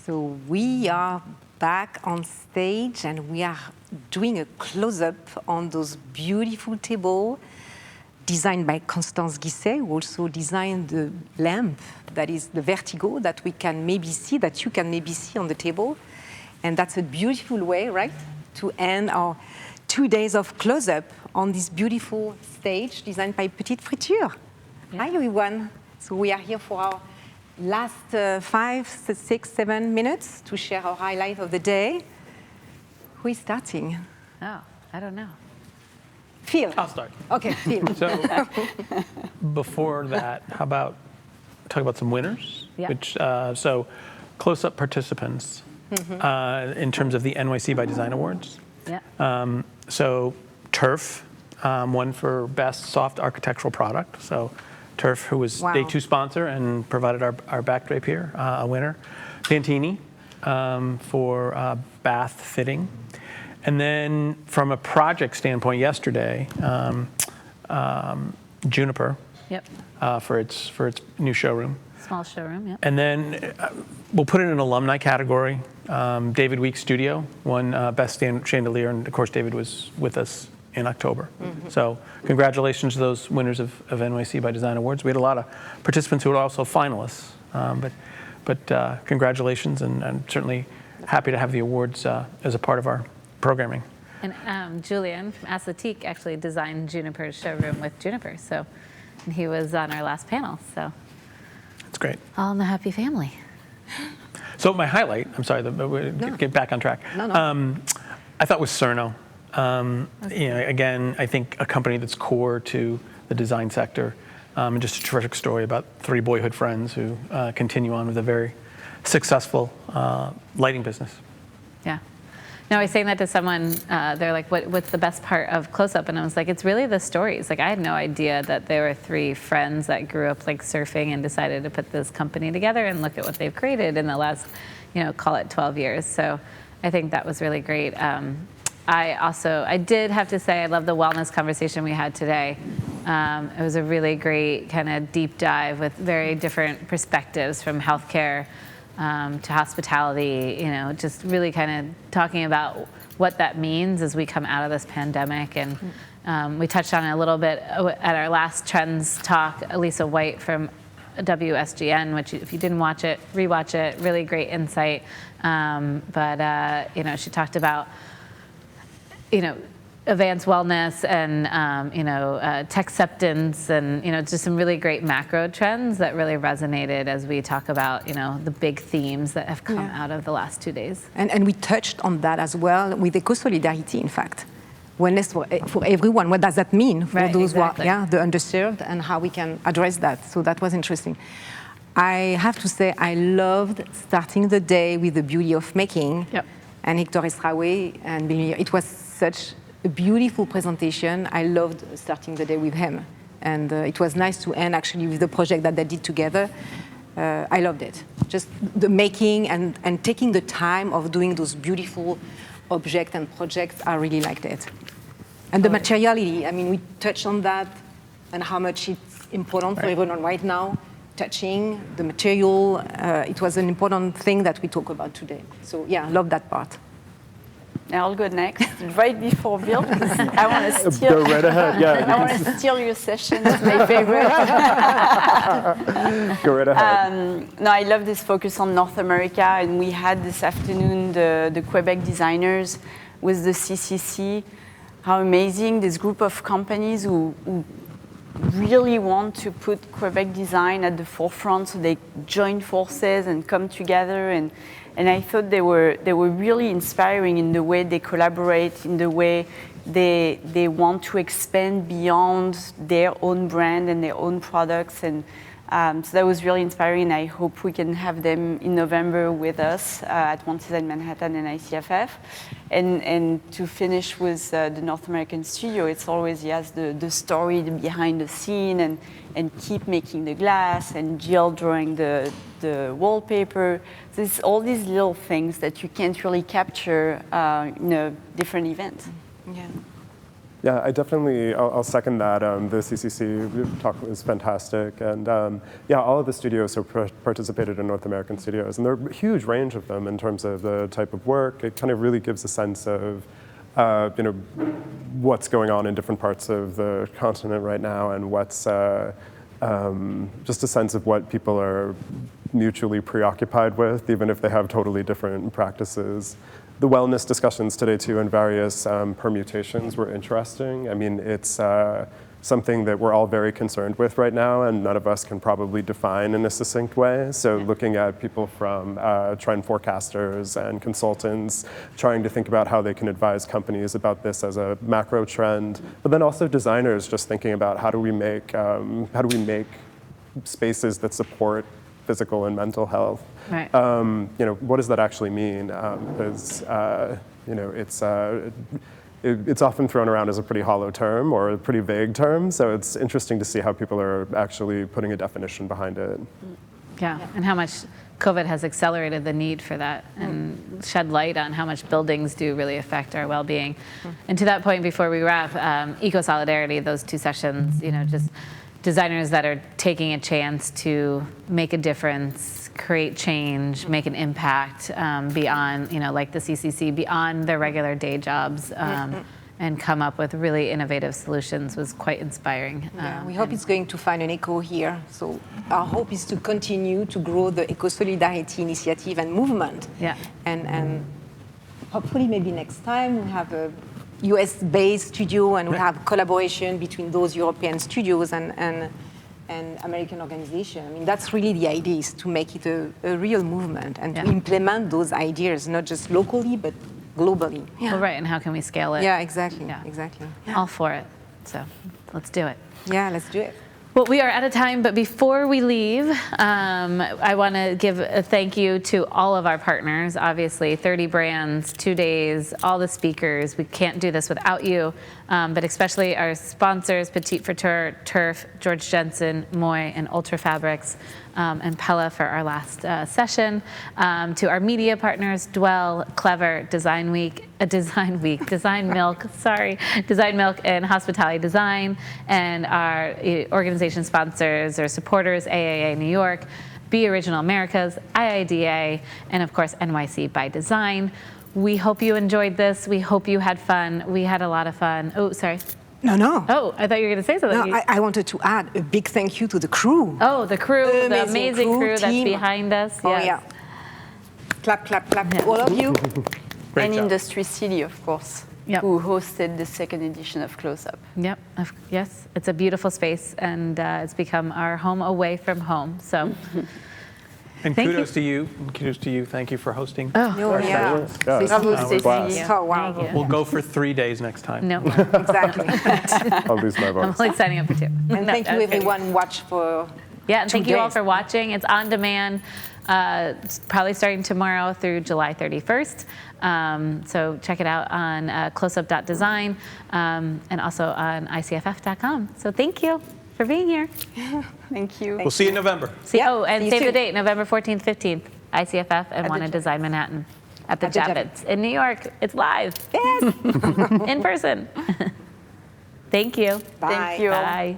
So we are back on stage and we are doing a close-up on those beautiful tables designed by Constance Guisset, who also designed the lamp that is the vertigo that we can maybe see, that you can maybe see on the table. And that's a beautiful way, right, to end our 2 days of close-up on this beautiful stage designed by Petite Friture. Yeah. Hi, everyone. So we are here for our last 5, 6, 7 minutes to share our highlight of the day. Who is starting? Oh, I don't know. Phil. I'll start. Okay, Phil. So before that, how about talk about some winners? Yeah. Which so close-up participants in terms of the NYC by Design Awards. Yeah. So Turf won for Best Soft Architectural Product. So Turf, who was Day 2 sponsor and provided our back drape here, a winner. Pantini for bath fitting. And then from a project standpoint yesterday, Juniper Yep. For its new showroom. Small showroom, yep. And then we'll put it in an alumni category. David Weeks Studio won Best Chandelier, and of course David was with us in October. So congratulations to those winners of NYC by Design Awards. We had a lot of participants who were also finalists, but congratulations, and certainly happy to have the awards as a part of our programming. And Julian from Athletic actually designed Juniper's showroom with Juniper, so and he was on our last panel, so. That's great. All in the happy family. So my highlight, I'm sorry, get back on track. No. I thought was Cerno. Again, I think a company that's core to the design sector, and just a terrific story about 3 boyhood friends who continue on with a very successful lighting business. Yeah. No, I was saying that to someone, they're like, what's the best part of Close-Up? And I was like, it's really the stories. Like, I had no idea that there were 3 friends that grew up like surfing and decided to put this company together, and look at what they've created in the last, call it 12 years. So I think that was really great. I did have to say, I love the wellness conversation we had today. It was a really great kind of deep dive with very different perspectives from healthcare to hospitality, just really kind of talking about what that means as we come out of this pandemic. And we touched on it a little bit at our last Trends talk. Lisa White from WSGN, which if you didn't watch it, rewatch it, really great insight. But she talked about, advanced wellness and, tech acceptance and, just some really great macro trends that really resonated as we talk about, the big themes that have come out of the last 2 days. And we touched on that as well with eco-solidarity, in fact. Wellness for everyone, what does that mean for those exactly. who are the underserved, and how we can address that. So that was interesting. I have to say, I loved starting the day with the beauty of making. Yep. And Hector Estraue, and it was such a beautiful presentation. I loved starting the day with him. And it was nice to end actually with the project that they did together. I loved it. Just the making and taking the time of doing those beautiful objects and projects, I really liked it. And the materiality, I mean, we touched on that and how much it's important for everyone right now. Touching the material, it was an important thing that we talk about today. So yeah, love that part. I'll go next, right before Bill, because I want to steal. Go right ahead, yeah. I want to steal your session. It's my favorite. Go right ahead. No, I love this focus on North America, and we had this afternoon the Quebec designers with the CCC. How amazing, this group of companies who really want to put Quebec design at the forefront, so they join forces and come together, and I thought they were really inspiring in the way they collaborate, in the way they want to expand beyond their own brand and their own products, and so that was really inspiring, and I hope we can have them in November with us at One Design Manhattan and ICFF. And to finish with the North American studio, it's always the story behind the scene, and keep making the glass, and Jill drawing the wallpaper. There's all these little things that you can't really capture in a different event. Yeah. Yeah, I'll second that. The CCC talk was fantastic. And yeah, all of the studios have participated in North American studios. And there are a huge range of them in terms of the type of work. It kind of really gives a sense of what's going on in different parts of the continent right now, and what's just a sense of what people are mutually preoccupied with, even if they have totally different practices. The wellness discussions today, too, and various permutations were interesting. I mean, it's something that we're all very concerned with right now, and none of us can probably define in a succinct way. So looking at people from trend forecasters and consultants, trying to think about how they can advise companies about this as a macro trend, but then also designers just thinking about how do we make spaces that support physical and mental health. Right. What does that actually mean? Because it's often thrown around as a pretty hollow term or a pretty vague term. So it's interesting to see how people are actually putting a definition behind it. Yeah, and how much COVID has accelerated the need for that and shed light on how much buildings do really affect our well-being. And to that point, before we wrap, eco-solidarity, those two sessions, just designers that are taking a chance to make a difference, create change, make an impact beyond, like the CCC, beyond their regular day jobs, and come up with really innovative solutions was quite inspiring. Yeah, we hope it's going to find an echo here. So our hope is to continue to grow the eco-solidarity initiative and movement. Yeah. And hopefully maybe next time we have a US-based studio, and we have collaboration between those European studios and American organizations. I mean, that's really the idea, is to make it a real movement and to implement those ideas, not just locally, but globally. Yeah. Well, right, and how can we scale it? Yeah, exactly. Yeah. Exactly. All for it. So let's do it. Yeah, let's do it. Well, we are out of time, but before we leave, I want to give a thank you to all of our partners. Obviously, 30 brands, 2 days, all the speakers. We can't do this without you, but especially our sponsors, Petite Couture, Turf, George Jensen, Moy, and Ultra Fabrics, and Pella for our last session. To our media partners, Dwell, Clever, Design Milk, Design Milk, and Hospitality Design, and our organization sponsors or supporters, AAA New York, Be Original Americas, IIDA, and of course NYC by Design. We hope you enjoyed this. We hope you had fun. We had a lot of fun. Oh, sorry. No. Oh, I thought you were going to say something. No, I wanted to add a big thank you to the crew. Oh, the crew, the amazing crew that's behind us. Oh, yeah. Clap, clap, clap to all of you. And Industry City, of course, who hosted the second edition of CLOSEUP. Yep, yes, it's a beautiful space, and it's become our home away from home, so. And kudos to you. Thank you for hosting. Oh, yeah. Bravo, Stacy. Oh, wow. We'll go for 3 days next time. No. Exactly. I'll lose my voice. I'm only signing up for 2. And thank you, everyone, who watched for Yeah, and thank you all days. for watching. It's on demand, probably starting tomorrow through July 31st. So check it out on closeup.design and also on icff.com. So thank you for being here. Thank you. We'll see you in November. And see you save the soon. date, November 14th, 15th, ICFF and Wanna Design Manhattan at the Javits in New York. It's live. Yes. In person. Thank you. Bye. Thank you. Bye.